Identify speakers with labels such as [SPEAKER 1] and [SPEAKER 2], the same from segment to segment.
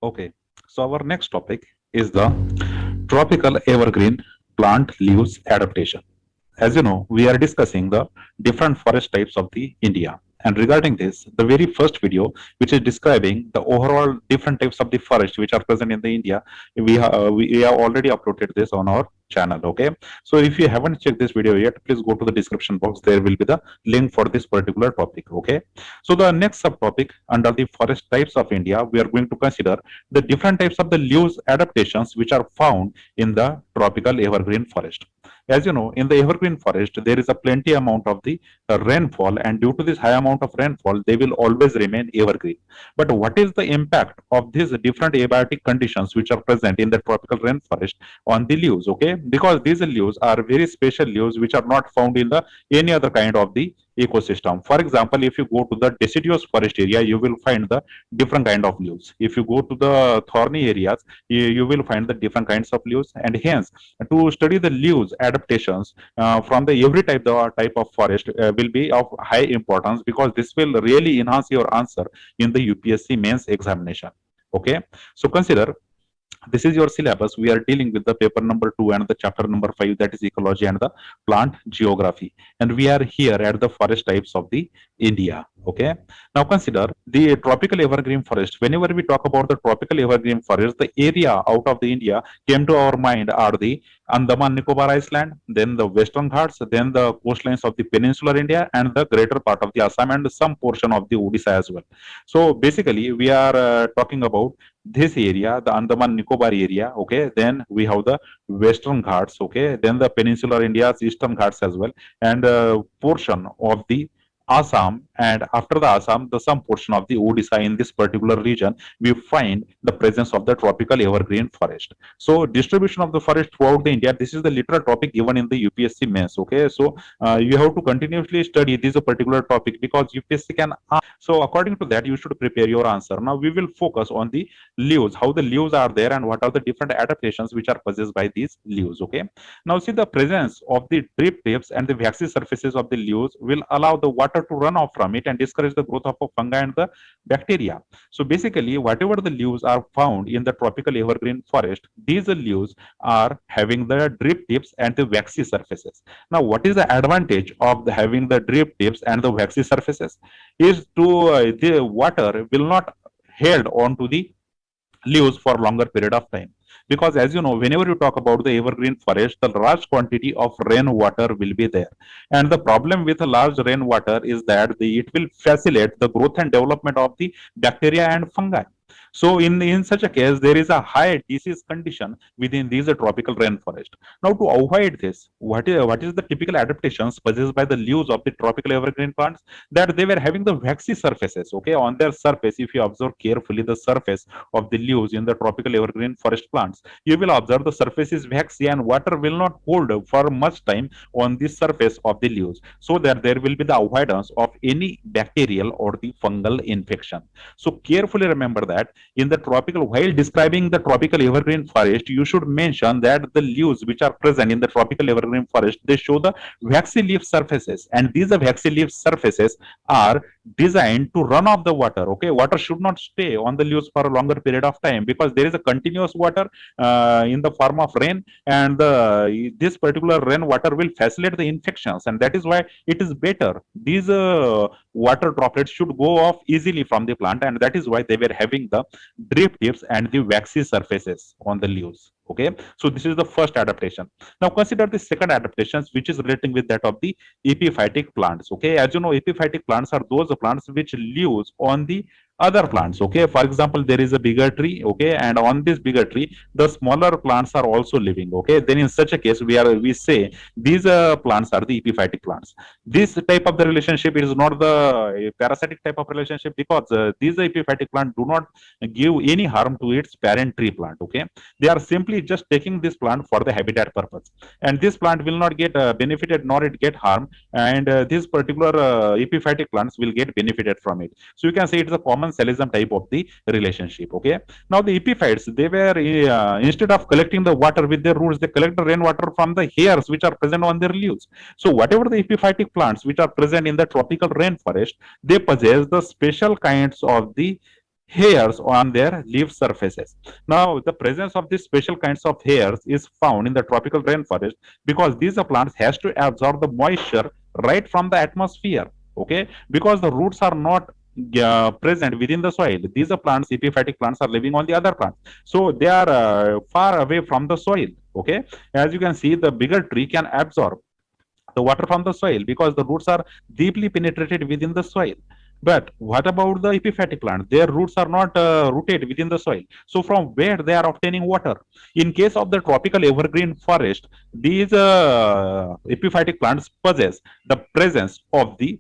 [SPEAKER 1] Okay, so our next topic is the tropical evergreen plant leaves adaptation. As you know, we are discussing the different forest types of the India. And regarding this, the very first video, which is describing the overall different types of the forest which are present in the India, we have already uploaded this on our channel. Okay, so if you haven't checked this video yet, please go to the description box. There will be the link for this particular topic. Okay, so the next subtopic under the forest types of India, we are going to consider the different types of the leaves adaptations which are found in the tropical evergreen forest. As you know, in the evergreen forest, there is a plenty amount of the rainfall, and due to this high amount of rainfall, they will always remain evergreen. But what is the impact of these different abiotic conditions which are present in the tropical rainforest on the leaves? Okay, because these leaves are very special leaves which are not found in the any other kind of the ecosystem. For example, if you go to the deciduous forest area, you will find the different kind of leaves. If you go to the thorny areas, you will find the different kinds of leaves, and hence to study the leaves adaptations from the every type of forest will be of high importance, because this will really enhance your answer in the UPSC mains examination. Okay, so consider this is your syllabus. We are dealing with the paper number 2 and the chapter number 5, that is ecology and the plant geography, and we are here at the forest types of the India. Okay, now consider the tropical evergreen forest. Whenever we talk about the tropical evergreen forest, the area out of the India came to our mind are the Andaman Nicobar Island, then the Western Ghats, then the coastlines of the peninsular India, and the greater part of the Assam and some portion of the Odisha as well. So basically we are talking about this area, the Andaman Nicobar area. Okay, then we have the Western Ghats. Okay, then the peninsular India's Eastern Ghats as well, and portion of the Assam, and after the Assam, the some portion of the Odisha. In this particular region, we find the presence of the tropical evergreen forest. So, distribution of the forest throughout the India. This is the literal topic given in the UPSC mains. Okay, so you have to continuously study this particular topic, because UPSC can. So, according to that, you should prepare your answer. Now, we will focus on the leaves, how the leaves are there, and what are the different adaptations which are possessed by these leaves. Okay, now see, the presence of the drip tips and the waxy surfaces of the leaves will allow the water to run off from it and discourage the growth of a fungi and the bacteria. So basically, whatever the leaves are found in the tropical evergreen forest, these leaves are having the drip tips and the waxy surfaces. Now, what is the advantage of having the drip tips and the waxy surfaces? Is to the water will not held on to the leaves for longer period of time, because as you know, whenever you talk about the evergreen forest, the large quantity of rainwater will be there, and the problem with a large rainwater is that it will facilitate the growth and development of the bacteria and fungi. So in such a case, there is a high disease condition within these tropical rainforest. Now, to avoid this, what is the typical adaptations possessed by the leaves of the tropical evergreen plants? That they were having the waxy surfaces. Okay, on their surface, if you observe carefully the surface of the leaves in the tropical evergreen forest plants, you will observe the surface is waxy and water will not hold for much time on the surface of the leaves, so that there will be the avoidance of any bacterial or the fungal infection. So carefully remember that in the tropical, while describing the tropical evergreen forest, you should mention that the leaves which are present in the tropical evergreen forest, they show the waxy leaf surfaces, and these waxy leaf surfaces are designed to run off the water. Okay, water should not stay on the leaves for a longer period of time, because there is a continuous water in the form of rain, and this particular rain water will facilitate the infections, and that is why it is better these water droplets should go off easily from the plant, and that is why they were having the drip tips and the waxy surfaces on the leaves. Okay, so this is the first adaptation. Now consider the second adaptations, which is relating with that of the epiphytic plants. Okay, as you know, epiphytic plants are those plants which lives on the other plants. Okay, for example, there is a bigger tree. Okay, and on this bigger tree, the smaller plants are also living. Okay, then in such a case, we say these plants are the epiphytic plants. This type of the relationship is not the parasitic type of relationship, because these epiphytic plant do not give any harm to its parent tree plant. Okay, they are simply just taking this plant for the habitat purpose, and this plant will not get benefited nor it get harm, and this particular epiphytic plants will get benefited from it. So you can say it is a common salism type of the relationship. Okay, now the epiphytes, they were instead of collecting the water with their roots, they collect the rainwater from the hairs which are present on their leaves. So whatever the epiphytic plants which are present in the tropical rainforest, they possess the special kinds of the hairs on their leaf surfaces. Now, the presence of these special kinds of hairs is found in the tropical rainforest because these plants has to absorb the moisture right from the atmosphere. Okay, because the roots are not present within the soil. These are plants, epiphytic plants, are living on the other plants, so they are far away from the soil. Okay, as you can see, the bigger tree can absorb the water from the soil because the roots are deeply penetrated within the soil. But what about the epiphytic plant? Their roots are not rooted within the soil. So from where they are obtaining water? In case of the tropical evergreen forest, these epiphytic plants possess the presence of the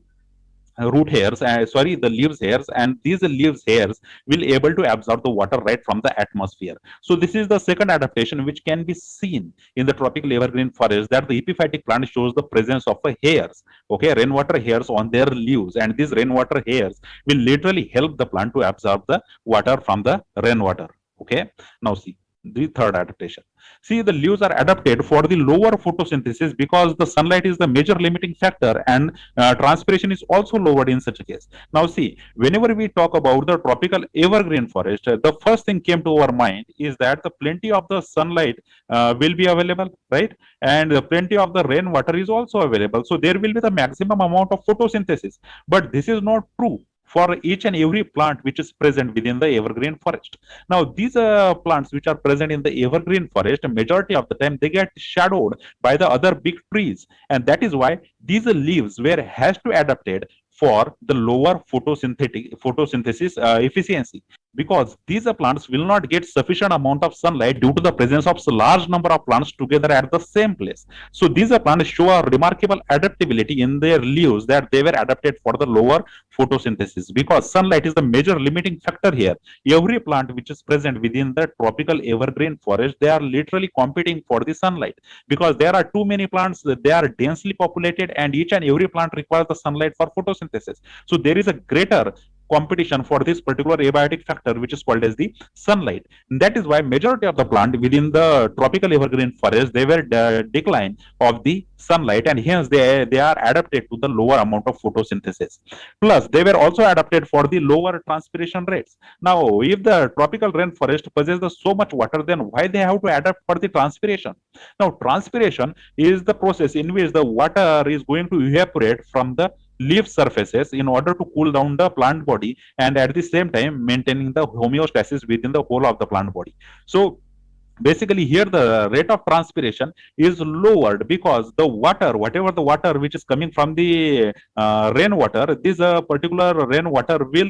[SPEAKER 1] root hairs, sorry, the leaves hairs, and these leaves hairs will able to absorb the water right from the atmosphere. So this is the second adaptation which can be seen in the tropical evergreen forest, that the epiphytic plant shows the presence of hairs, okay, rainwater hairs on their leaves, and these rainwater hairs will literally help the plant to absorb the water from the rainwater. Okay, now see the third adaptation. See, the leaves are adapted for the lower photosynthesis because the sunlight is the major limiting factor, and transpiration is also lowered in such a case. Now, see, whenever we talk about the tropical evergreen forest, the first thing came to our mind is that the plenty of the sunlight will be available, right? And plenty of the rainwater is also available. So there will be the maximum amount of photosynthesis. But this is not true for each and every plant which is present within the evergreen forest. Now, these plants which are present in the evergreen forest, majority of the time they get shadowed by the other big trees, and that is why these leaves were has to adapted for the lower photosynthesis efficiency, because these plants will not get sufficient amount of sunlight due to the presence of large number of plants together at the same place. So these plants show a remarkable adaptability in their leaves, that they were adapted for the lower photosynthesis because sunlight is the major limiting factor here. Every plant which is present within the tropical evergreen forest, they are literally competing for the sunlight because there are too many plants, they are densely populated, and each and every plant requires the sunlight for photosynthesis. So there is a greater competition for this particular abiotic factor which is called as the sunlight. And that is why majority of the plant within the tropical evergreen forest, they were decline of the sunlight, and hence they are adapted to the lower amount of photosynthesis. Plus, they were also adapted for the lower transpiration rates. Now, if the tropical rainforest possesses so much water, then why they have to adapt for the transpiration? Now, transpiration is the process in which the water is going to evaporate from the leaf surfaces in order to cool down the plant body, and at the same time maintaining the homeostasis within the whole of the plant body. So basically here the rate of transpiration is lowered because the water, whatever the water which is coming from the rainwater, this particular rainwater will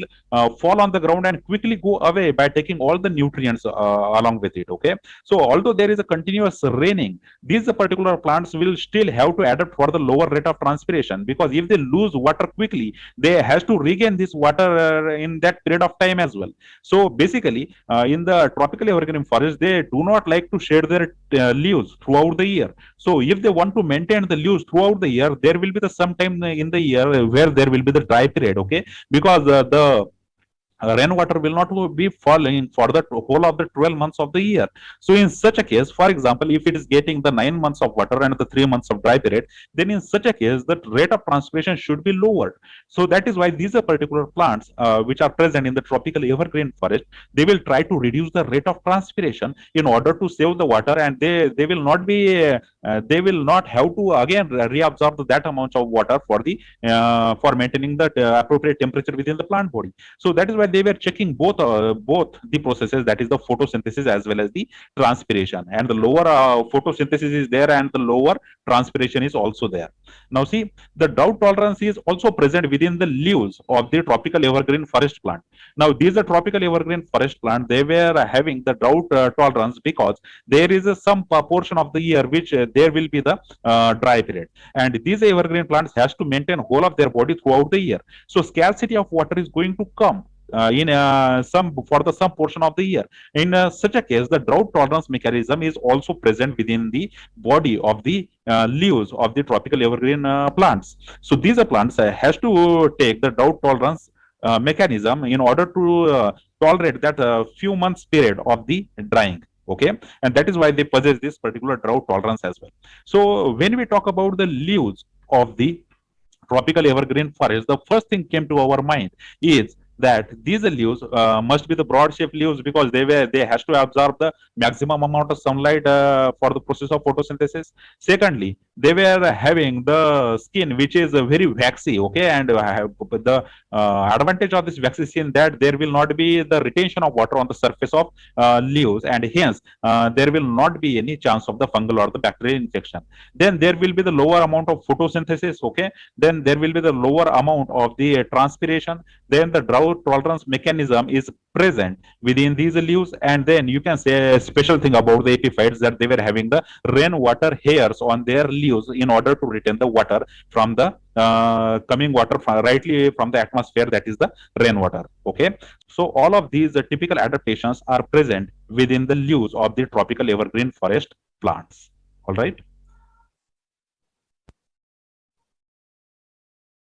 [SPEAKER 1] fall on the ground and quickly go away by taking all the nutrients along with it. Okay, so although there is a continuous raining, these particular plants will still have to adapt for the lower rate of transpiration, because if they lose water quickly, they has to regain this water in that period of time as well. So basically in the tropical evergreen forest, they do not like to shed their leaves throughout the year. So if they want to maintain the leaves throughout the year, there will be the sometime in the year where there will be the dry period. Okay, because the rainwater will not be falling for the whole of the 12 months of the year. So in such a case, for example, if it is getting the 9 months of water and the 3 months of dry period, then in such a case the rate of transpiration should be lowered. So that is why these are particular plants which are present in the tropical evergreen forest, they will try to reduce the rate of transpiration in order to save the water, and they will not be they will not have to again reabsorb that amount of water for the for maintaining the appropriate temperature within the plant body. So that is why they were checking both the processes, that is the photosynthesis as well as the transpiration, and the lower photosynthesis is there and the lower transpiration is also there. Now see, the drought tolerance is also present within the leaves of the tropical evergreen forest plant. Now these are tropical evergreen forest plant, they were having the drought tolerance because there is some portion of the year which there will be the dry period, and these evergreen plants has to maintain whole of their body throughout the year. So scarcity of water is going to come in some for the some portion of the year. In such a case, the drought tolerance mechanism is also present within the body of the leaves of the tropical evergreen plants. So these plants has to take the drought tolerance mechanism in order to tolerate that few months period of the drying. Okay, and that is why they possess this particular drought tolerance as well. So when we talk about the leaves of the tropical evergreen forest, the first thing came to our mind is that these leaves must be the broad shaped leaves because they has to absorb the maximum amount of sunlight for the process of photosynthesis. Secondly, they were having the skin which is very waxy, okay, and the advantage of this waxy skin that there will not be the retention of water on the surface of leaves, and hence there will not be any chance of the fungal or the bacterial infection. Then there will be the lower amount of photosynthesis, okay, then there will be the lower amount of the transpiration, then the drought tolerance mechanism is present within these leaves. And then you can say a special thing about the epiphytes that they were having the rainwater hairs on their leaves in order to retain the water from the coming water from, rightly from the atmosphere, that is the rainwater, okay. So all of these typical adaptations are present within the leaves of the tropical evergreen forest plants. All right.